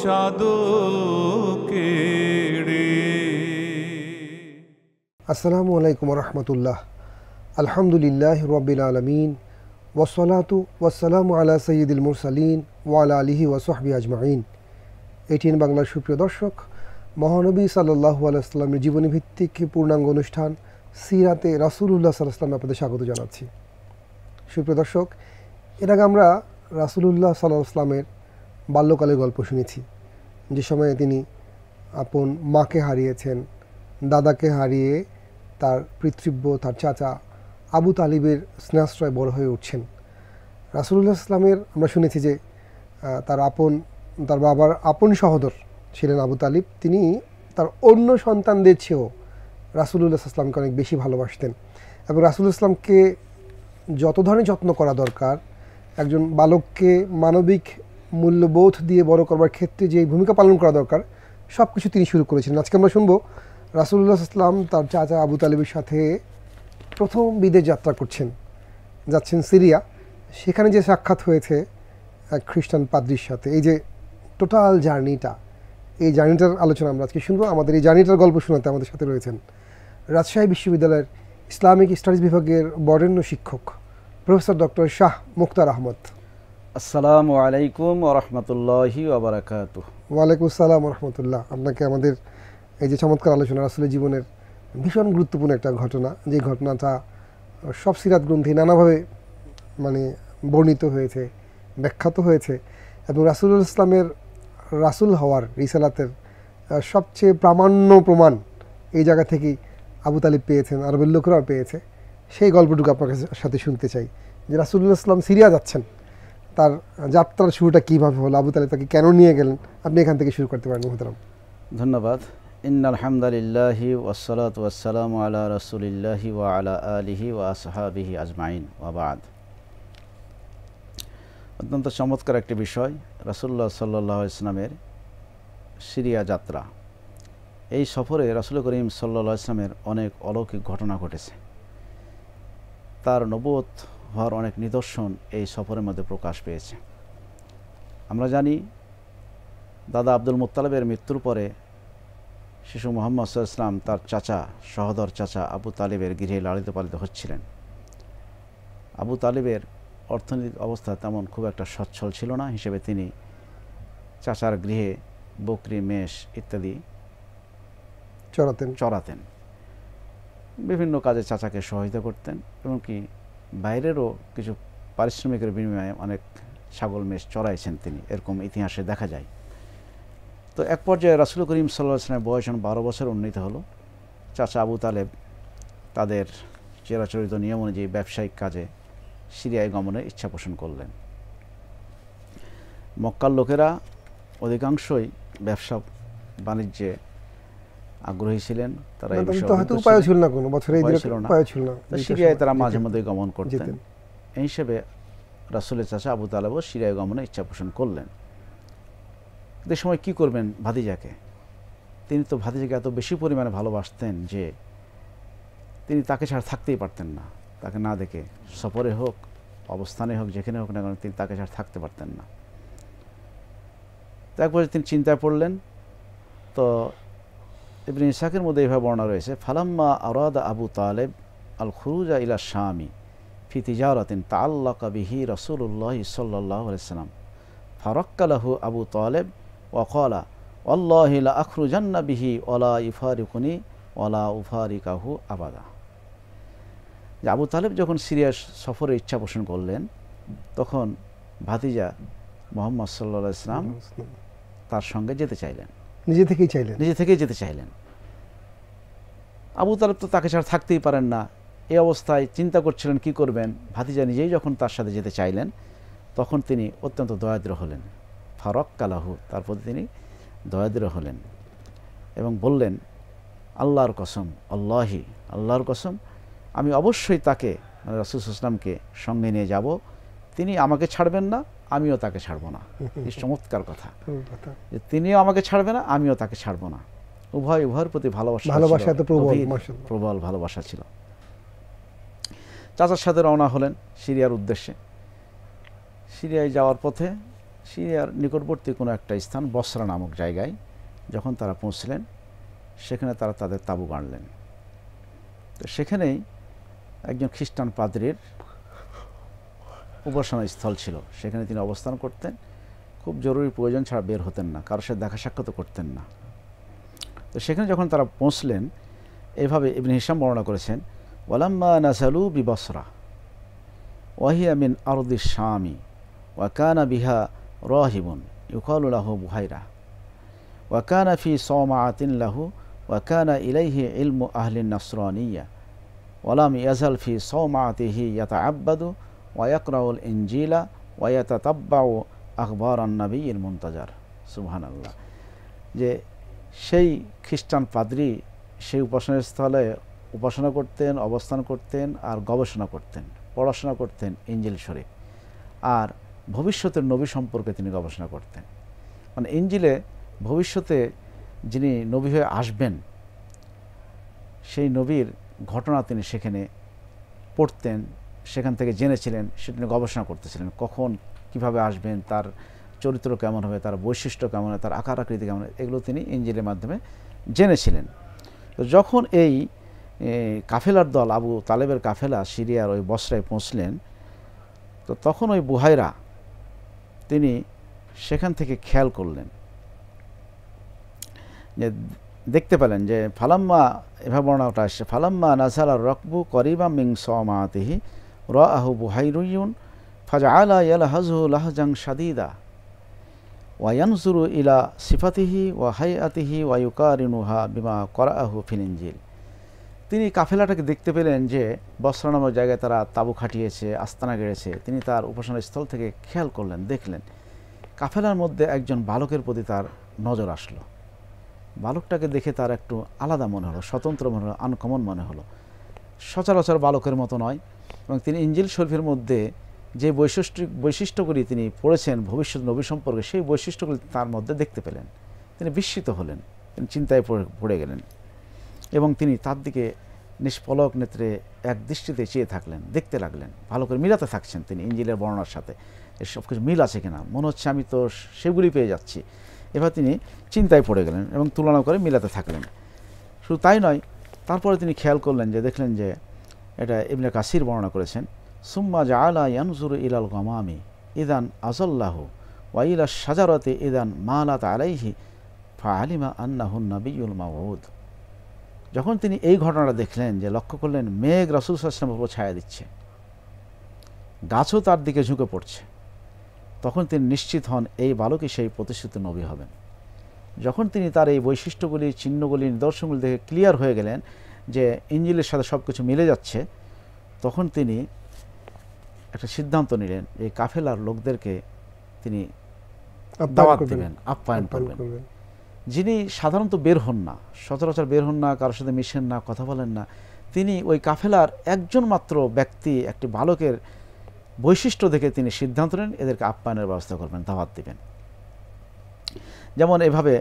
চাঁদকে রে। আসসালামু আলাইকুম রহমতুল্লাহ। আলহামদুলিল্লাহ রব্বিল আলমিন, ওয়াসসালাতু ওয়াসসালামু আলা সৈয়দুল মুরসালিন ওয়া আলা আলিহি ওয়া সাহবিহি আজমাইন। এটিএন বাংলার সুপ্রিয় দর্শক, মহানবী সাল্লাল্লাহু আলাইহি ওয়াসাল্লামের জীবনী ভিত্তিক পূর্ণাঙ্গ অনুষ্ঠান সিরাতে রাসূলুল্লাহ সাল্লাল্লাহু আলাইহি ওয়াসাল্লামে আপনাদের স্বাগত জানাচ্ছি। সুপ্রিয় দর্শক, এর আগে আমরা রাসূলুল্লাহ সাল্লাল্লাহু আলাইহি ওয়াসাল্লামের বাল্যকালের গল্প শুনেছি, যে সময়ে তিনি আপন মাকে হারিয়েছেন, দাদাকে হারিয়ে তার পিতৃব্য তার চাচা আবু তালিবের স্নেহাশ্রয় বড় হয়ে উঠছেন। রাসূলুল্লাহ ইসলামের আমরা শুনেছি যে তার বাবার আপন সহোদর ছিলেন আবু তালিব। তিনি তার অন্য সন্তানদের চেয়েও রাসূলুল্লাহ ইসলামকে অনেক বেশি ভালোবাসতেন এবং রাসূলুল্লাহ ইসলামকে যত ধরনের যত্ন করা দরকার, একজন বালককে মানবিক মূল্যবোধ দিয়ে বড় করবার ক্ষেত্রে যে ভূমিকা পালন করা দরকার, সব কিছু তিনি শুরু করেছিলেন। আজকে আমরা শুনবো রাসূলুল্লাহ ইসলাম তার চাচা আবু তালিবের সাথে প্রথম বিদেশ যাত্রা যাচ্ছেন সিরিয়া। সেখানে যে সাক্ষাৎ হয়েছে এক খ্রিস্টান পাদ্রির সাথে, এই যে টোটাল এই জার্নিটার আলোচনা আমরা আজকে শুনবো। আমাদের এই জার্নিটার গল্প শোনাতে আমাদের সাথে রয়েছেন রাজশাহী বিশ্ববিদ্যালয়ের ইসলামিক স্টাডিজ বিভাগের বরেণ্য শিক্ষক প্রফেসর ডক্টর শাহ মুখতার আহমদ। আসসালামু আলাইকুম ওয়া রাহমাতুল্লাহি ওয়া বারাকাতুহু। ওয়ালাইকুম আসসালাম ওয়া রাহমাতুল্লাহ। আপনাকে আমাদের এই যে চমৎকার আলোচনা, আসলে জীবনের ভীষণ গুরুত্বপূর্ণ একটা ঘটনা, যে ঘটনাটা সব সিরাত গ্রন্থে নানাভাবে বর্ণিত হয়েছে, ব্যাখ্যাত হয়েছে এবং রাসূলুল্লাহ ইসলামের রাসূল হওয়ার রিসালাতের সবচেয়ে প্রামাণ্য প্রমাণ এই জায়গা থেকেই আবু তালিব পেয়েছেন, আরবের লোকেরাও পেয়েছে। সেই গল্পটুকু আপনার সাথে শুনতে চাই যে রাসূলুল্লাহ ইসলাম সিরিয়া যাচ্ছেন, তার যাত্রার শুরুটা কীভাবে হলো, আবু তালিব তাকে কেন নিয়ে গেলেন, আপনি এখান থেকে শুরু করতে পারেন মুহতারাম। ধন্যবাদ। ইন্নাল হামদুলিল্লাহি ওয়াসসালাতু ওয়াসসালামু আলা রাসূলিল্লাহি ওয়া আলা আলিহি ওয়া আসহাবিহি আজমাইন ওয়া বাদ। অত্যন্ত চমৎকার একটি বিষয়, রাসূলুল্লাহ সাল্লাল্লাহু আলাইহি ওয়াসাল্লামের সিরিয়া যাত্রা। এই সফরে রাসূল করিম সাল্লাল্লাহু আলাইহি ওয়াসাল্লামের অনেক অলৌকিক ঘটনা ঘটেছে। তার নবুয়ত হওয়ার অনেক নিদর্শন এই সফরের মধ্যে প্রকাশ পেয়েছে। আমরা জানি দাদা আব্দুল মুত্তালিবের মৃত্যুর পরে শিশু মুহাম্মদ সাল্লাল্লাহু আলাইহি ওয়াসাল্লাম তার সহোদর চাচা আবু তালিবের গৃহে লালিত পালিত হচ্ছিলেন। আবু তালিবের অর্থনৈতিক অবস্থা তেমন খুব একটা সচ্ছল ছিল না, হিসেবে তিনি চাচার গৃহে বকরি, মেষ ইত্যাদি চড়াতেন। বিভিন্ন কাজে চাচাকে সহায়তা করতেন, এমনকি বাইরেরও কিছু পারিশ্রমিকের বিনিময়ে অনেক ছাগল মেষ চড়াইছেন তিনি, এরকম ইতিহাসে দেখা যায়। তো এক পর্যায়ে রাসূল করিম সাল্লাল্লাহু আলাইহি ওয়াসাল্লামের বয়স 12 বছর উন্নীত হলো। চাচা আবু তালেব তাদের চিরাচরিত নিয়ম অনুযায়ী ব্যবসায়িক কাজে সিরিয়ায় গমনের ইচ্ছা পোষণ করলেন। মক্কার লোকেরা অধিকাংশই ব্যবসা বাণিজ্যে আগ্রহী ছিলেন, তারা সিরিয়ায় তারা মাঝে মধ্যে গমন করতেন। এই হিসেবে রাসূলের চাচা আবু তালেবও সিরিয়ায় গমনের ইচ্ছা পোষণ করলেন। এই সময় কী করবেন ভাতিজাকে? তিনি তো ভাতিজাকে এত বেশি পরিমাণে ভালোবাসতেন যে তিনি তাকে ছাড়া থাকতেই পারতেন না। তাকে না দেখে, সফরে হোক, অবস্থানে হোক, যেখানে হোক না কেন, তিনি তাকে ছাড়া থাকতে পারতেন না। তো একবার তিনি চিন্তায় পড়লেন। তো ইবনে ইসহাকের মধ্যে এইভাবে বর্ণনা রয়েছে, ফালাম্মা আরাদা আবু তালেব আল খুরুজা ইলা শামি ফি তিজারাতিন তাআল্লাকা বিহি রাসূলুল্লাহ সাল্লাল্লাহু আলাইহি ওয়াসাল্লাম ফারাক্কা লাহু আবু তালেব ওয়া ক্বালা ওয়াল্লাহি লা আখরুজান্না বিহি ওয়া লা ইফারিকুনি ওয়া লা উফারিকাহু আবাদা। যে আবু তালেব যখন সিরিয়া সফরে ইচ্ছা পোষণ করলেন, তখন ভাতিজা মুহাম্মদ সাল্লাল্লাহু আলাইহি ওয়াসাল্লাম তার সঙ্গে যেতে চাইলেন, নিজে থেকেই যেতে চাইলেন। আবু তালেব তো তাকে ছাড়া থাকতেই পারেন না। এই অবস্থায় চিন্তা করছিলেন কি করবেন। ভাতিজা নিজেই যখন তার সাথে যেতে চাইলেন, তখন তিনি অত্যন্ত দয়াদ্র হলেন। ফারাক্কা লাহু, তার প্রতি তিনি দয়াদ্র হলেন এবং বললেন, আল্লাহর কসম, আল্লাহর কসম, আমি অবশ্যই তাকে, রাসূল সাল্লাল্লাহু আলাইহি ওয়াসাল্লামকে সঙ্গে নিয়ে যাব। তিনি আমাকে ছাড়বেন না, আমিও তাকে ছাড়ব না। এই চমৎকার কথা যে তিনিও আমাকে ছাড়বে না, আমিও তাকে ছাড়ব না। উভয়ের প্রতি ভালোবাসা প্রবল ভালোবাসা ছিল। চাচার সাথে রওনা হলেন সিরিয়ার উদ্দেশ্যে। সিরিয়ায় যাওয়ার পথে সিরিয়ার নিকটবর্তী কোনো একটা স্থান বসরা নামক জায়গায় যখন তারা পৌঁছলেন, সেখানে তারা তাদের তাঁবু গাড়লেন। তো সেখানেই একজন খ্রিস্টান পাদ্রীর উপাসনা স্থল ছিল, সেখানে তিনি অবস্থান করতেন। খুব জরুরি প্রয়োজন ছাড়া বের হতেন না, কারোর সাথে দেখা সাক্ষাৎ করতেন না। তো সেখানে যখন তারা পৌঁছলেন, এইভাবে ইবনে হিশাম বর্ণনা করেছেন, ওয়ালাম্মা নাযালু বিবসরা ওয়াহিয়া মিন আরদি শামি ওয়া কানা বিহা রাহিবুন ইউকালু লাহু বুহাইরা ওয়া কানা ফি সাওমাআতিন লাহু ওয়া কানা ইলাইহি ইলমু আহলি নাসরানিয়্যা ওয়া লাম ইয়াজাল ফি সাওমাআতিহি ইয়াতাআব্বাদু ওয়া ইয়াকরাউল ইনজিলা ওয়া ইয়াতাতাব্বাউ আখবারান নাবিয়্যিল মুনতাজার। সুবহানাল্লাহ। যে সেই খ্রিস্টান পাদ্রী সেই উপাসনাস্থলে উপাসনা করতেন, অবস্থান করতেন আর গবেষণা করতেন, পড়াশোনা করতেন ইনজিল শরীফ, আর ভবিষ্যতের নবী সম্পর্কে তিনি গবেষণা করতেন। মানে ইনজিলে ভবিষ্যতে যিনি নবী হয়ে আসবেন সেই নবীর ঘটনা তিনি সেখানে পড়তেন, সেখান থেকে জেনেছিলেন, সেটা নিয়ে গবেষণা করতেছিলেন। কখন কিভাবে আসবেন, তার চরিত্র কেমন হবে, তার বৈশিষ্ট্য কেমন হবে, তার আকার আকৃতি কেমন হবে, এগুলো তিনি ইনজিলের মাধ্যমে জেনেছিলেন। তো যখন এই কাফেলার দল, আবু তালেবের কাফেলা সিরিয়ার ওই বসরায় পৌঁছলেন, তো তখন ওই বুহাইরা তিনি সেখান থেকে খেয়াল করলেন, যে দেখতে পেলেন যে ফালাম্মা, এভাবে বর্ণনাটা আসছে, ফালাম্মা নাযালা রকবু করিবা মিন সাওমাতিহি রাআহু বুহাইরুন ফাজআলা ইয়ালহাযু লাহজান শাদীদা ওয়া ইয়ানজুরু ইলা সিফাতিহি ওয়া হাইআতিহি ওয়া ইউকারিনুহা বিমা করাআহু ফিল ইনজিল। তিনি কাফেলাটাকে দেখতে পেলেন যে বসরা নামক জায়গায় তারা তাঁবু খাটিয়েছে, আস্তানা গেড়েছে। তিনি তার উপাসনা স্থল থেকে খেয়াল করলেন, দেখলেন কাফেলার মধ্যে একজন বালকের প্রতি তার নজর আসলো। বালকটাকে দেখে তার একটু আলাদা মনে হলো, স্বতন্ত্র মনে হলো, আনকমন মনে হলো, সচরাচর বালকের মতো নয়। এবং তিনি ইনজিল শরীফের মধ্যে যে বৈশিষ্ট্যগুলি তিনি পড়েছেন ভবিষ্যৎ নবী সম্পর্কে, সেই বৈশিষ্ট্যগুলি তার মধ্যে দেখতে পেলেন। তিনি বিস্মিত হলেন, তিনি চিন্তায় পড়ে গেলেন এবং তিনি তার দিকে নিষ্পলক নেত্রে এক দৃষ্টিতে চেয়ে থাকলেন, দেখতে লাগলেন, ভালো করে মিলাতে থাকছেন তিনি ইনজিলের বর্ণনার সাথে, এর সব কিছু মিল আছে কিনা, মনে হচ্ছে আমি তো সেগুলি পেয়ে যাচ্ছি। এবার তিনি চিন্তায় পড়ে গেলেন এবং তুলনা করে মিলাতে থাকলেন। শুধু তাই নয়, তারপরে তিনি খেয়াল করলেন যে, দেখলেন যে এটা ইবনে কাসির বর্ণনা করেছেন, সুম্মা জাআলা ইয়ানজুরু ইলাল গামামি ইদান আযাল্লাহু ওয়া ইলা শাজারাতি ইদান মালাত আলাইহি ফাআলিমা আন্নাহু নাবিয়্যুল মাউউদ। যখন তিনি এই ঘটনাটা দেখলেন, যে লক্ষ্য করলেন মেঘ রাসূল সাল্লাল্লাহু আলাইহি ওয়াসাল্লামের উপর ছায়া দিচ্ছে, গাছও তার দিকে ঝুঁকে পড়ছে, তখন তিনি নিশ্চিত হন এই বালকই সেই প্রতিষ্ঠিত নবী হবেন। যখন তিনি তার এই বৈশিষ্ট্যগুলি, চিহ্নগুলি, নিদর্শনগুলি দেখে ক্লিয়ার হয়ে গেলেন যে ইনজিলের সাথে সব কিছু মিলে যাচ্ছে, তখন তিনি একটা সিদ্ধান্ত নিলেন, এই কাফেলার লোকদেরকে তিনি দাওয়াত দিবেন, আপ্যায়ন করবেন। যিনি সাধারণত বের হন না, সচরাচর বের হন না, কারোর সাথে মিশেন না, কথা বলেন না, তিনি ওই কাফেলার একজন মাত্র ব্যক্তি, একটি বালকের বৈশিষ্ট্য দেখে তিনি সিদ্ধান্ত নেন এদেরকে আপ্যায়নের ব্যবস্থা করবেন, দাওয়াত দিবেন। যেমন এভাবে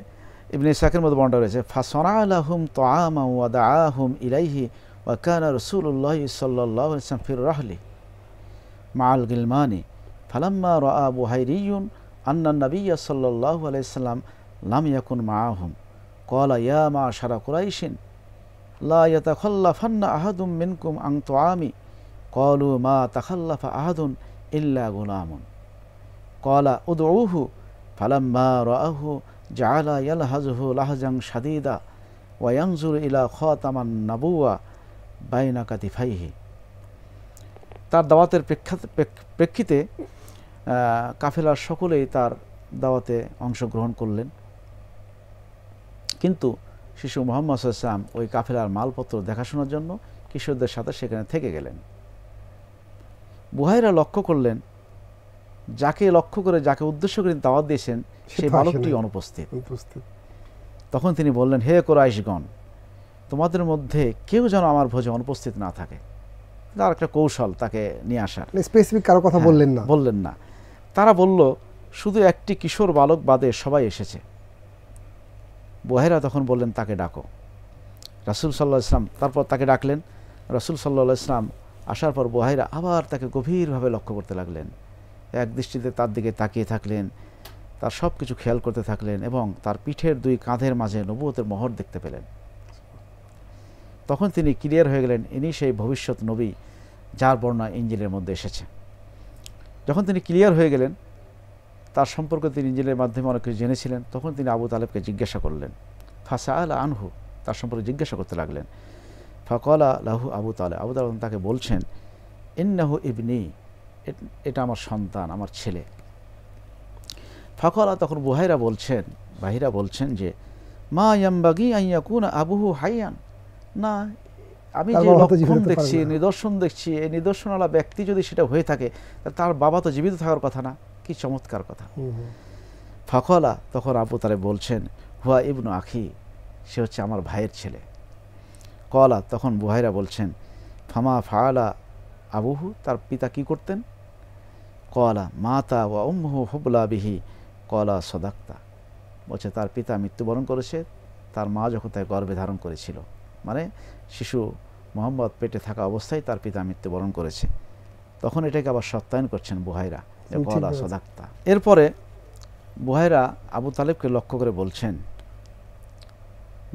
ইবনে ইসহাকের মধ্যে বর্ণনা রয়েছে, ফাসনাআ লাহুম তাআমা ওয়া দাআহুম ইলাইহি ওয়া কানা রাসূলুল্লাহ সাল্লাল্লাহু আলাইহি ওয়াসাল্লাম ফির রাহলি মাআল গিলমানি ফালাম্মা রাআ বুহাইরিয়ুন আন্না নাবিয়্যা সাল্লাল্লাহু আলাইহি ওয়াসাল্লাম লাম ইয়াকুন মাআহুম ক্বালা ইয়া মা'শারা কুরাইশিন লা ইয়াতাখাল্লাফান্না আহাদুম মিনকুম আন তুআমি ক্বালু মা তাখাল্লাফা আহাদুন ইল্লা গুলামুন ক্বালা উদউহু ফালাম্মা রাআহু জাআলা ইয়ালহাযুহু লাহজান শাদীদা ওয়া ইয়ানজুরু ইলা খাতামান নাবুওয়া বাইনা কাতিফাইহি। তার দাওয়াতের প্রেক্ষিতে কাফেলার সকলেই তার দাওয়াতে অংশগ্রহণ করলেন, কিন্তু শিশু মুহাম্মদ সাল্লাল্লাহু আলাইহি ওয়াসাল্লাম ওই কাফেলার মালপত্র দেখাশোনার জন্য কিশোরদের সাথে সেখানে থেকে গেলেন। বুহাইরা লক্ষ্য করলেন, যাকে লক্ষ্য করে, যাকে উদ্দেশ্য করে দাওয়াত দিয়েছেন, সেই বালকটি অনুপস্থিত। তখন তিনি বললেন, হে কুরাইশগণ, তোমাদের মধ্যে কেউ যেন আমার ভোজে অনুপস্থিত না থাকে। তার একটা কৌশল তাকে নিয়ে আসার, স্পেসিফিক কারো কথা বললেন না। তারা বলল, শুধু একটি কিশোর বালক বাদে সবাই এসেছে। বুহাইরা তখন বললেন, তাকে ডাকো। রাসূল সাল্লাল্লাহু আলাইহি ওয়াসাল্লাম তারপর তাকে ডাকলেন। রাসূল সাল্লাল্লাহু আলাইহি ওয়াসাল্লাম আসার পর বুহাইরা আবার তাকে গভীরভাবে লক্ষ্য করতে লাগলেন, এক দৃষ্টিতে তার দিকে তাকিয়ে থাকলেন, তার সব কিছু খেয়াল করতে থাকলেন এবং তার পিঠের দুই কাঁধের মাঝে নবুয়তের মোহর দেখতে পেলেন। তখন তিনি ক্লিয়ার হয়ে গেলেন ইনি সেই ভবিষ্যৎ নবী যার বর্ণনা ইঞ্জিলের মধ্যে এসেছে। যখন তিনি ক্লিয়ার হয়ে গেলেন, তার সম্পর্কে তিনি ইঞ্জিলের মাধ্যমে অনেক কিছু জেনেছিলেন, তখন তিনি আবু তালেবকে জিজ্ঞাসা করলেন। ফাসাআল আনহু, তার সম্পর্কে জিজ্ঞাসা করতে লাগলেন। ফাকালা লাহু আবু তালেব, আবু তালেব তাকে বলছেন ইন্নাহু ইবনি, এটা আমার সন্তান, আমার ছেলে। ফাকালা, তখন বাহিরা বলছেন যে মা ইয়ামবাগি আন ইয়াকুনা আবুহু হাইয়ান, না আমি যে লক্ষণ দেখছি, নিদর্শন দেখছি, এই নিদর্শনওয়ালা ব্যক্তি যদি সেটা হয়ে থাকে তার বাবা তো জীবিত থাকার কথা না। কি চমৎকার কথা। ফাকালা, তখন আবু তালেব বলছেন হুয়া ইবনু আখি, সে হচ্ছে আমার ভাইয়ের ছেলে। কলা, তখন বুহাইরা বলছেন ফামা ফাআলা আবুহু, তার পিতা কি করতেন? কলা মাতা ওয়া উম্মুহু হুবলা বিহি, কলা সদাক্তা, বলছে তার পিতা মৃত্যুবরণ করেছে, তার মা যখন তাকে গর্ভে ধারণ করেছিল, মানে শিশু মোহাম্মদ পেটে থাকা অবস্থায় তার পিতা মৃত্যুবরণ করেছে। তখন এটাকে আবার সত্যায়ন করছেন বুহাইরা, যে কলা সদাক্তা। এরপরে বুহাইরা আবু তালেবকে লক্ষ্য করে বলছেন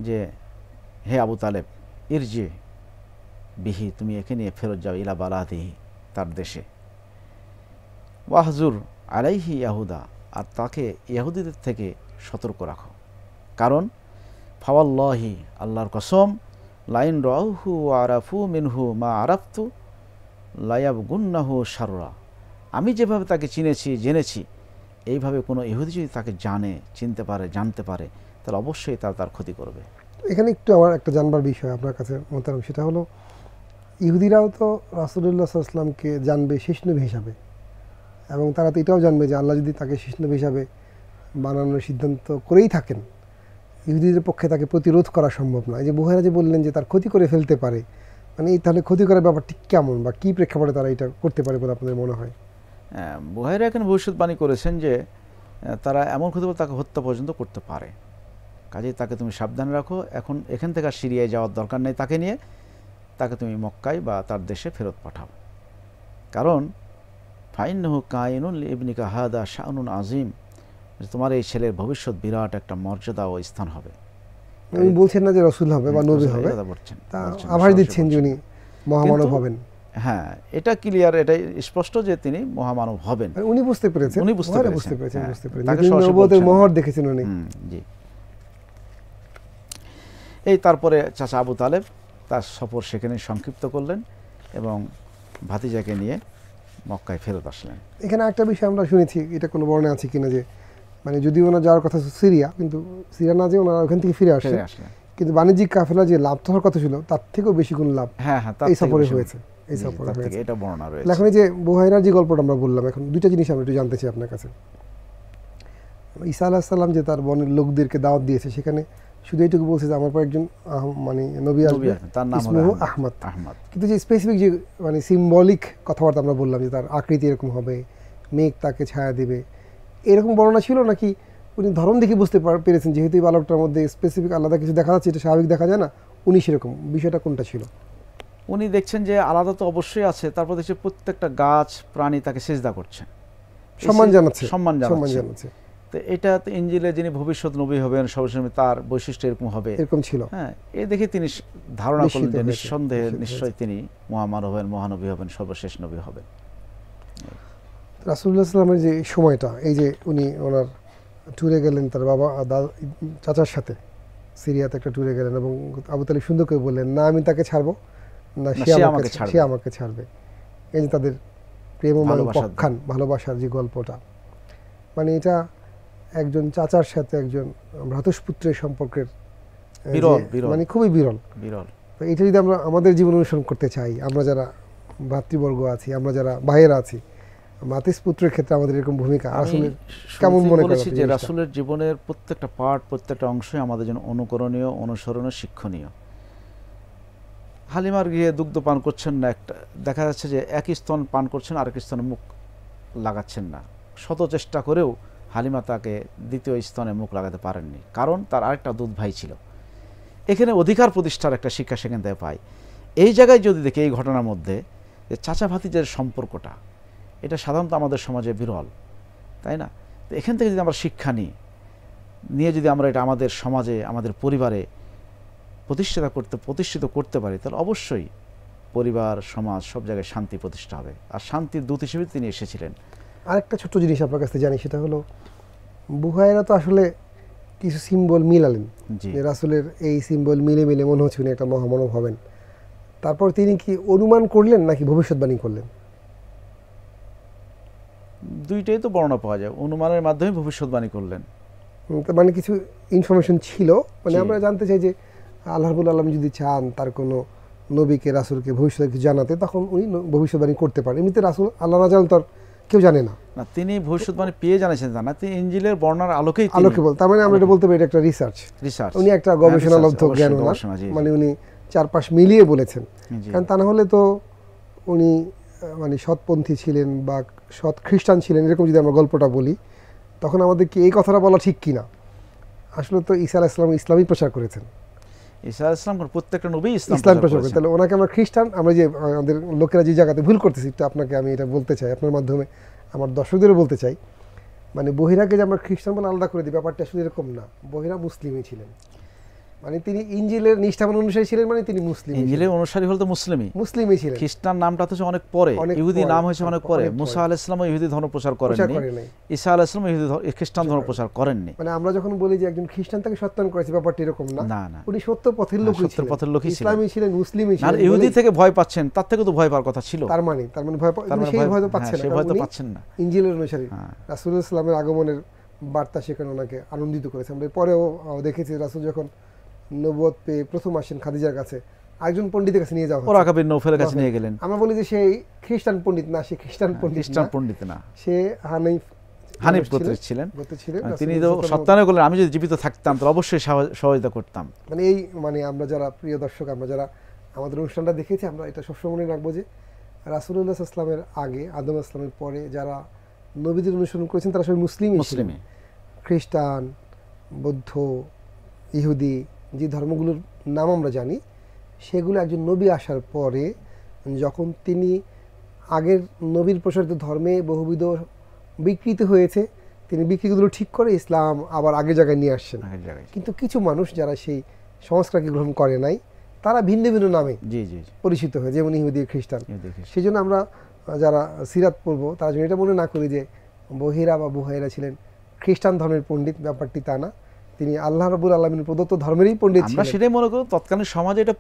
যে হে আবু তালেব, ইরজি বিহি, তুমি একে নিয়ে ফেরত যাও ইলা বালাদিহি, তার দেশে। ওয়াহজুর আলাইহি ইয়াহুদা, আর তাকে ইয়াহুদীদের থেকে সতর্ক রাখো, কারণ ফাওয়াল্লাহি, আল্লাহর কসম, লাইন রাউহু আরাফু মিনহু মা আরাফতু লায়াবগুন্নাহু শাররা, আমি যেভাবে তাকে জেনেছি এইভাবে কোনো ইহুদি যদি তাকে চিনতে পারে, জানতে পারে, তাহলে অবশ্যই তার ক্ষতি করবে। এখানে একটু আমার একটা জানবার বিষয় আপনার কাছে মোহতারাম, সেটা হলো ইহুদিরাও তো রাসূলুল্লাহ সাল্লাল্লাহু আলাইহি ওয়াসাল্লামকে জানবে শেষ নবী হিসাবে, এবং তারা তো এটাও জানবে যে আল্লাহ যদি তাকে শেষ নবী হিসাবে বানানোর সিদ্ধান্ত করেই থাকেন, ইহুদিদের পক্ষে তাকে প্রতিরোধ করা সম্ভব নয়। যে বুহাইরা যে বললেন যে তার ক্ষতি করে ফেলতে পারে, মানে তাহলে ক্ষতি করার ব্যাপারটি কেমন বা কী প্রেক্ষাপটে তারা এটা করতে পারে বলে আপনাদের মনে হয়? বুহাইরা এখানে ভবিষ্যৎবাণী করেছেন যে তারা এমন ক্ষতি তাকে হত্যা পর্যন্ত করতে পারে, কাজেই তাকে তুমি সাবধানে রাখো, এখান থেকে আর সিরিয়ায় যাওয়ার দরকার নেই, তাকে তুমি মক্কায় বা তার দেশে ফেরত পাঠাও, কারণ ফাইন্নাহু কায়িনুন লিইবনিকা হাদা শাআনুন আযীম, তোমার এই ছেলের ভবিষ্যৎ বিরাট একটা মর্যাদা ও স্থান হবে। উনি বলছেন না যে রাসূল হবে বা নবী হবে, আভাস দিচ্ছেন যে উনি মহামানব হবেন। হ্যাঁ, এটা ক্লিয়ার, এটাই স্পষ্ট যে তিনি মহামানব হবেন। উনি বুঝতে পেরেছেন, বুঝতে পেরেছেন। তাকে নবুয়তের মোহর দেখেছেন উনি। জি। এই তারপরে চাচা আবু তালেব তার সফর সেখানে সংক্ষিপ্ত করলেন এবং ভাতিজাকে নিয়ে মক্কায় ফেরত আসলেন। এখানে একটা বিষয় আমরা শুনেছি, এটা কোনো বর্ণনা আছে কিনা, যে মানে যদি ওনার যাওয়ার কথা সিরিয়া, কিন্তু সিরিয়া না যে ওনারা ওখান থেকে ফিরে আসলেন, কিন্তু বাণিজ্যিক কাফেলা যে লাভ হওয়ার কথা ছিল তার থেকেও বেশি কোনো লাভ এই সফরে হয়েছে। এটা বর্ণনা রয়েছে। এখন এই যে বুহাইরার যে গল্পটা আমরা বললাম, এখন দুইটা জিনিস আমরা একটু জানতে চাই আপনার কাছে। ঈসা আলাইহিস সালাম যে তার বনের লোকদেরকে দাওয়াত দিয়েছে, সেখানে শুধু এইটুকু বলছে যে আমার পর একজন মানে নবী আসবে, তার নাম হলো আহমদ। কিন্তু যে স্পেসিফিক যে মানে সিম্বলিক কথাবার্তা আমরা বললাম যে তার আকৃতি এরকম হবে, মেঘ তাকে ছায়া দেবে, এরকম বর্ণনা ছিল নাকি উনি ধরন দেখে বুঝতে পেরেছেন যেহেতু এই বালকটার মধ্যে স্পেসিফিক আলাদা কিছু দেখা যাচ্ছে, এটা স্বাভাবিক দেখা যায় না, উনি সেরকম, বিষয়টা কোনটা ছিল? উনি দেখছেন যে আলাদা তো অবশ্যই আছে, তারপর দেখছে প্রত্যেকটা গাছ প্রাণী তাকে সিজদা করছে, সম্মান জানাচ্ছে। তো এটা তো ইনজিলে যিনি ভবিষ্যৎ নবী হবেন সর্বশেষ তার বৈশিষ্ট্য এরকম হবে, এরকম ছিল। হ্যাঁ, এই দেখে তিনি ধারণা করলেন যে নিঃসন্দেহে নিশ্চয়ই তিনি মহামানব হবেন, মহানবী হবেন, সর্বশেষ নবী হবেন। রাসূলুল্লাহ সাল্লাল্লাহু আলাইহি ওয়াসাল্লামের যে সময়টা, এই যে উনি ওনার ট্যুরে গেলেন তার বাবা চাচার সাথে, সিরিয়াতে একটা ট্যুরে গেলেন, এবং আবু তালেব সুন্দর করে বললেন না আমি তাকে ছাড়বো না, সে আমাকে ছাড়বে। এই যে তাদের প্রেমময় পক্ষান ভালোবাসার যে গল্পটা, মানে এটা একজন চাচার সাথে একজন ভ্রাতুষ্পুত্রের সম্পর্কের মানে খুবই বিরল। তো এটা যদি আমরা আমাদের জীবন অনুসরণ করতে চাই, আমরা যারা ভাতৃবর্গ আছি, আমরা যারা ভাইয়েরা আছি, মাতৃপুত্রের ক্ষেত্রে আমাদের এরকম ভূমিকা আসলে কেমন মনে করেছি যে রাসূলের জীবনের প্রত্যেকটা পার্ট, প্রত্যেকটা অংশই আমাদের জন্য অনুকরণীয়, অনুসরণীয়, শিক্ষণীয়। হালিমার গিয়ে দুগ্ধ পান করছেন না, একটা দেখা যাচ্ছে যে একই স্তন পান করছেন, আরেক স্তনে মুখ লাগাচ্ছেন না, শত চেষ্টা করেও হালিমা তাকে দ্বিতীয় স্তনে মুখ লাগাতে পারেননি, কারণ তার আরেকটা দুধ ভাই ছিল। এখানে অধিকার প্রতিষ্ঠার একটা শিক্ষা সেখান থেকে পাই। এই জায়গায় যদি দেখি এই ঘটনার মধ্যে যে চাচা ভাতিজের সম্পর্কটা, এটা সাধারণত আমাদের সমাজে বিরল, তাই না? তো এখান থেকে যদি আমরা শিক্ষা নিয়ে যদি আমরা এটা আমাদের সমাজে আমাদের পরিবারে প্রতিষ্ঠিত করতে পারি, তাহলে অবশ্যই পরিবার সমাজ সব জায়গায় শান্তি প্রতিষ্ঠা হবে। আর শান্তির দূত হিসেবে তিনি এসেছিলেন। আরেকটা ছোট্ট জিনিস আপনার কাছে জানি, সেটা হলো বুহাইরা তো আসলে কিছু সিম্বল মিলালেন, যে রাসূলের এই সিম্বল মিলে মিলে মনে হচ্ছে উনি একটা মহামানব হবেন। তারপর তিনি কি অনুমান করলেন নাকি ভবিষ্যৎবাণী করলেন? দুইটাই তো বর্ণনা পাওয়া যায়, অনুমানের মাধ্যমে ভবিষ্যৎবাণী করলেন। মানে কিছু ইনফরমেশন ছিল, মানে আমরা জানতে চাই যে আল্লাহ রাব্বুল আলামিন যদি চান তার কোনো নবীকে রাসূলকে ভবিষ্যতে কিছু জানাতে, তখন উনি ভবিষ্যৎবাণী করতে পারেন। এমনিতে রাসূল আল্লাহ না জানেন তার কেউ জানে না। তিনি ভবিষ্যৎবাণী পেয়ে জানিয়েছেন, জানা তিনি ইনজিলের বর্ণনার আলোকেই বল, তার মানে আমরা এটা বলতে পারি এটা একটা রিসার্চ। উনি একটা গবেষণালব্ধ জ্ঞান, মানে উনি চারপাশ মিলিয়ে বলেছেন। কারণ তা না হলে তো উনি মানে সৎপন্থী ছিলেন বা সৎ খ্রিস্টান ছিলেন এরকম যদি আমরা গল্পটা বলি, তখন আমাদের কি এই কথাটা বলা ঠিক কিনা? আসলে তো ঈসা আলাইহিস সালাম ইসলামই প্রচার করেছেন। ঈসা আলাইহিস সালাম প্রত্যেকটা নবী ইসলাম প্রচার করেন, তাহলে ওনাকে আমরা খ্রিস্টান, আমরা যে আমাদের লোকেরা যে জায়গাতে ভুল করতেছি, তো আপনাকে আমি এটা বলতে চাই, আপনার মাধ্যমে আমার দর্শকদেরও বলতে চাই, মানে বহিরাকে যে আমরা খ্রিস্টান বলে আলাদা করে দিই, ব্যাপারটা আসলে এরকম না। বহিরা মুসলিমই ছিলেন, মানে তিনি ইনজিলের নিষ্ঠাবান অনুসারী ছিলেন, মানে তিনি মুসলিম। ইনজিলের অনুসারী হলে তো মুসলিমই ছিলেন। খ্রিস্টান নামটা তো অনেক পরে, ইহুদি নাম হয়েছে অনেক পরে। মুসা আলাইহিস সালাম ইহুদি ধর্ম প্রচার করেননি, ঈসা আলাইহিস সালাম খ্রিস্টান ধর্ম প্রচার করেননি। মানে আমরা যখন বলি যে একজন খ্রিস্টান তাকে সত্যায়ন করেছে, ব্যাপারটা এরকম না। না, উনি সত্য পথের লোকই ছিলেন, পথের লোকই ছিলেন, ইসলামী ছিলেন, মুসলিমই ছিলেন। আর ইহুদি থেকে ভয় পাচ্ছেন, তার থেকে তো ভয় পাওয়ার কথা ছিল। তার মানে ভয় সেই ভয় তো পাচ্ছেন না। ইনজিলের অনুসারী রাসূলুল্লাহ সাল্লাল্লাহু আলাইহি ওয়াসাল্লামের আগমনের বার্তা সেখানে ওনাকে আনন্দিত করেছে। আমরা পরেও দেখেছি রাসূল যখন নবুয়ত পেয়ে প্রথম আসেন খাদিজার কাছে, একজন পণ্ডিতের কাছে নিয়ে যাওয়া হয়, ওরাকা বিন নৌফলের কাছে নিয়ে গেলেন। আমরা বলি যে সেই খ্রিস্টান পণ্ডিত না, সে খ্রিস্টান পণ্ডিত না, সে হানিফ গোত্রের ছিলেন। তিনি তো সত্যায়ন করলেন, আমি যদি জীবিত থাকতাম তাহলে অবশ্যই সহযোগিতা করতাম। মানে আমরা যারা প্রিয় দর্শক, আমরা যারা আমাদের অনুষ্ঠানটা দেখেছি, আমরা এটা সবসময় মনে রাখবো যে রাসূলুল্লাহ সাল্লাল্লাহু আলাইহি ওয়াসাল্লামের আগে, আদম আলাইহিস সালামের পরে যারা নবীদের অনুসরণ করেছেন তারা সবাই মুসলিমই। খ্রিস্টান, বৌদ্ধ, ইহুদি, যে ধর্মগুলোর নাম আমরা জানি, সেগুলো একজন নবী আসার পরে যখন তিনি আগের নবীর প্রসারিত ধর্মে বহুবিধ বিকৃতি হয়েছে, তিনি বিকৃতিগুলো ঠিক করে ইসলাম আবার আগের জায়গায় নিয়ে আসছেন। কিন্তু কিছু মানুষ যারা সেই সংস্কারকে গ্রহণ করে নাই, তারা ভিন্ন ভিন্ন নামে পরিচিত হয়ে, যেমন ইহুদি, খ্রিস্টান। সেই জন্য আমরা যারা সিরাত পড়বো তারা যেন এটা মনে না করি যে বহিরা বা বুহাইরা ছিলেন খ্রিস্টান ধর্মের পণ্ডিত, ব্যাপারটি তা না। তিনি আল্লাহ রাব্বুল আলামিনের প্রদত্ত ধর্মেরই পণ্ডিত ছিলেন। আমরা সেটাই মনে করি, তৎকালীন সমাজে এটা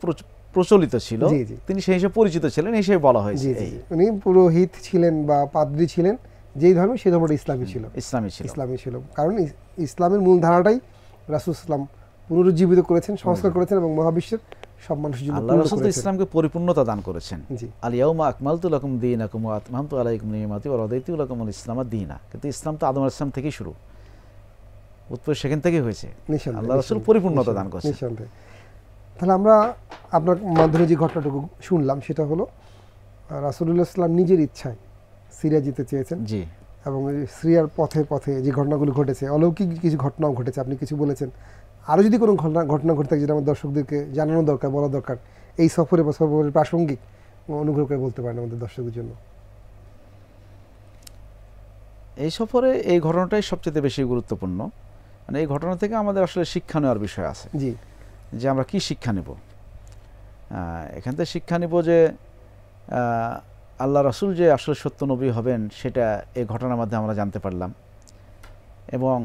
প্রচলিত ছিল, তিনি সেই হিসেবে পরিচিত ছিলেন, হিসেবে বলা হয়েছে। উনি পুরোহিত ছিলেন বা পাদ্রী ছিলেন, যেই ধর্মে সেই ধর্মটা ইসলামী ছিল। কারণ ইসলামের মূল ধারাটাই রাসূল সাল্লাল্লাহু আলাইহি ওয়াসাল্লাম পুনরুজ্জীবিত করেছেন, সংস্কার করেছেন এবং মহাবিশ্বের সব মানুষের জন্য আল্লাহ রাসূল তো ইসলামকে পরিপূর্ণতা দান করেছেন। আল ইয়াউমা আকমালতু লাকুম দীনাকুম ওয়া আতমামতু আলাইকুম নি'মাতি ওয়া রাদাইতু লাকুমুল ইসলামা দীনা। কিন্তু ইসলাম তো আদম আলাইহিস সালাম থেকেই শুরু, উৎপত্তি সেখান থেকে হয়েছে। আল্লাহ রাসূল পরিপূর্ণতা দান করেছেন। তাহলে আমরা আপনার মাধ্যমে যে ঘটনাটুকু শুনলাম সেটা হলো রাসূলুল্লাহ সাল্লাল্লাহু আলাইহি ওয়াসাল্লাম নিজের ইচ্ছায় সিরিয়া যেতে চেয়েছেন, এবং সিরিয়ার পথে পথে যে ঘটনাগুলো ঘটেছে, অলৌকিক কিছু ঘটনাও ঘটেছে, আপনি কিছু বলেছেন। আরও যদি কোনো ঘটনা ঘটে থাকে যেটা আমার দর্শকদেরকে জানানো দরকার, বলা দরকার, এই সফরে বা সফরের প্রাসঙ্গিক, অনুগ্রহ করে বলতে পারেন আমাদের দর্শকদের জন্য। এই সফরে এই ঘটনাটাই সবচেয়ে বেশি গুরুত্বপূর্ণ। মানে এই ঘটনা থেকে আমাদের আসলে শিক্ষা নেওয়ার বিষয় আছে, যে আমরা কি শিক্ষা নেব। এখান থেকে শিক্ষা নেব যে আল্লাহ রাসূল যে আসলে সত্য নবী হবেন, সেটা এই ঘটনার মাধ্যমে আমরা জানতে পারলাম। এবং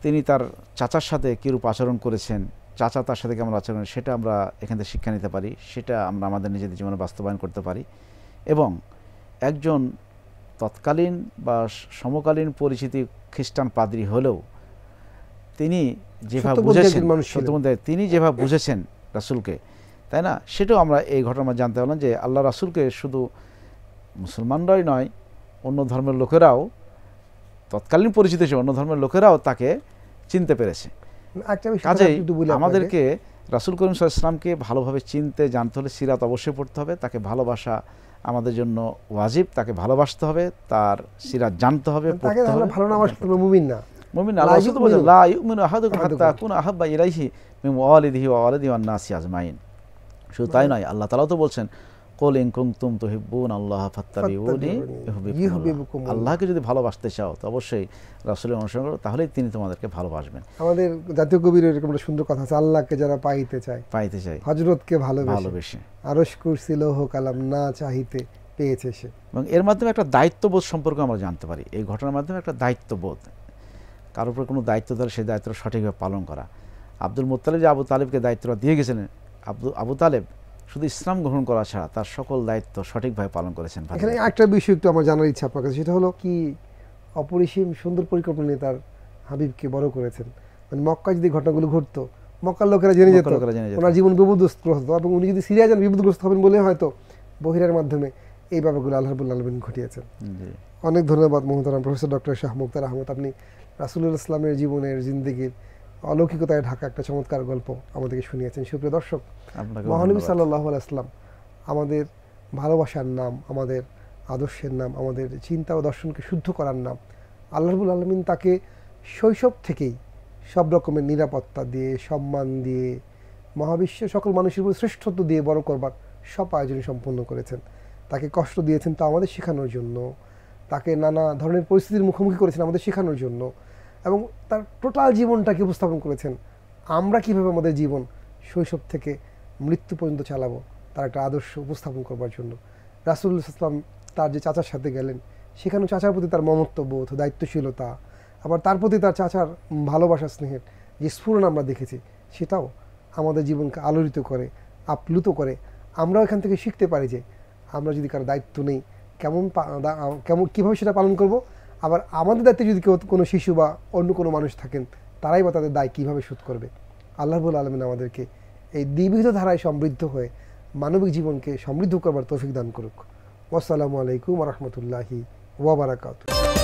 তিনি তার চাচার সাথে কীরূপ আচরণ করেছেন, চাচা তার সাথে কেমন আচরণ, সেটা আমরা এখান থেকে শিক্ষা নিতে পারি, সেটা আমরা আমাদের নিজেদের জীবনে বাস্তবায়ন করতে পারি। এবং একজন তৎকালীন বা সমকালীন পরিচিতি খ্রিস্টান পাদ্রী হলেও তিনি যেভাবে বুঝেছেন, তিনি যেভাবে বুঝেছেন রাসূলকে, তাই না, সেটাও আমরা এই ঘটনা জানতে পারলাম যে আল্লাহ রাসূলকে শুধু মুসলমানরাই নয়, অন্য ধর্মের লোকেরাও, তৎকালীন পরিচিত হিসেবে অন্য ধর্মের লোকেরাও তাকে চিনতে পেরেছে। কাজেই আমাদেরকে রাসূল করিম সাল্লাল্লাহু আলাইহি ওয়াসাল্লামকে ভালোভাবে চিনতে জানতে হলে সিরাত অবশ্যই পড়তে হবে। তাকে ভালোবাসা আমাদের জন্য ওয়াজিব, তাকে ভালোবাসতে হবে, তার সিরাত জানতে হবে, পড়তে হবে। ভালো না বাসলে মুমিন না। মুমিন আল্লাহ রাসূল বলেন, লা ইউমিনু আহাদুকুম হাত্তা আকুনা আহাব্বা ইলাইহি মিন ওয়ালিদিহি ওয়া ওয়ালাদিহি ওয়ান নাসি আজমাইন। শুধু তাই নয়, আল্লাহ তাআলা তো বলছেন, কুল ইন কুনতুম তুহিব্বুন আল্লাহ ফাত্তাবিউনি ইউহিব্বুকুমুল্লাহ। আল্লাহকে যদি ভালোবাসতে চাও তো অবশ্যই রাসূলের অনুসরণ করো, তাহলেই তিনি তোমাদেরকে ভালোবাসবেন। আমাদের জাতীয় কবির এরকম একটা সুন্দর কথা আছে, আল্লাহকে যারা পাইতে চায় হযরতকে ভালোবেসে আরশ কুরসি লৌহ কালাম না চাহিতে পেয়েছে সে। এবং এর মাধ্যমে একটা দায়িত্ববোধ সম্পর্কে আমরা জানতে পারি। এই ঘটনার মাধ্যমে একটা দায়িত্ববোধ, কারোর উপর কোনো দায়িত্ব দিলে সেই দায়িত্বটা সঠিকভাবে পালন করা। আব্দুল মুত্তালিব যে আবু তালেবকে দায়িত্বটা দিয়ে গেছিলেন, আবু তালেব শুধু ইসলাম গ্রহণ করা ছাড়া তার সকল দায়িত্ব সঠিকভাবে পালন করেছেন। এখানে একটা বিষয় একটু আমার জানার ইচ্ছা আপনার কাছে, সেটা হলো কি অপরিসীম সুন্দর পরিকল্পনা নিয়ে তার হাবিবকে বড় করেছেন। মানে মক্কায় যদি ঘটনাগুলো ঘটতো, মক্কার লোকেরা জেনে যেত ওনার জীবন বিপদগ্রস্ত হতো, এবং উনি যদি সিরিয়া যান বিপদগ্রস্ত হবেন বলে হয়তো বহিরার মাধ্যমে এই ব্যাপারগুলো আল্লাহ রাব্বুল আলামিন ঘটিয়েছেন। অনেক ধন্যবাদ মোহতারাম প্রফেসর ডক্টর শাহ মুক্তার আহমদ, আপনি রাসূলুল্লাহ ইসলামের জীবনের জিন্দেগির অলৌকিকতায় ঢাকা একটা চমৎকার গল্প আমাদেরকে শুনিয়েছেন। সুপ্রিয় দর্শক, মহানবী সাল্লাল্লাহু আলাইহি ওয়াসাল্লাম আমাদের ভালোবাসার নাম, আমাদের আদর্শের নাম, আমাদের চিন্তা ও দর্শনকে শুদ্ধ করার নাম। আল্লাহ রাব্বুল আলামিন তাকে শৈশব থেকেই সব রকমের নিরাপত্তা দিয়ে, সম্মান দিয়ে, মহাবিশ্বের সকল মানুষের উপর শ্রেষ্ঠত্ব দিয়ে বড় করবার সব আয়োজন সম্পন্ন করেছেন। তাকে কষ্ট দিয়েছেন তা আমাদের শেখানোর জন্য, তাকে নানা ধরনের পরিস্থিতির মুখোমুখি করেছেন আমাদের শেখানোর জন্য, এবং তার টোটাল জীবনটাকে উপস্থাপন করেছেন আমরা কীভাবে আমাদের জীবন শৈশব থেকে মৃত্যু পর্যন্ত চালাবো তার একটা আদর্শ উপস্থাপন করবার জন্য। রাসূলুল্লাহ সাল্লাল্লাহু আলাইহি ওয়াসাল্লাম তার যে চাচার সাথে গেলেন, সেখানে চাচার প্রতি তার মমত্ববোধ, দায়িত্বশীলতা, আবার তার প্রতি তার চাচার ভালোবাসা স্নেহের যে স্ফুরণ আমরা দেখেছি, সেটাও আমাদের জীবনকে আলোড়িত করে, আপ্লুত করে। আমরাও এখান থেকে শিখতে পারি যে আমরা যদি কারো দায়িত্ব নেই কেমন কীভাবে সেটা পালন করব, আবার আমাদের দায়িত্বে যদি কেউ কোনো শিশু বা অন্য কোনো মানুষ থাকেন তারাই বা তাদের দায় কীভাবে শোধ করবে। আল্লাহ রাব্বুল আলামিন আমাদেরকে এই দ্বিবিধ ধারায় সমৃদ্ধ হয়ে মানবিক জীবনকে সমৃদ্ধ করবার তৌফিক দান করুক। আসসালামু আলাইকুম ওয়া রাহমাতুল্লাহি ওয়া বারাকাতুহু।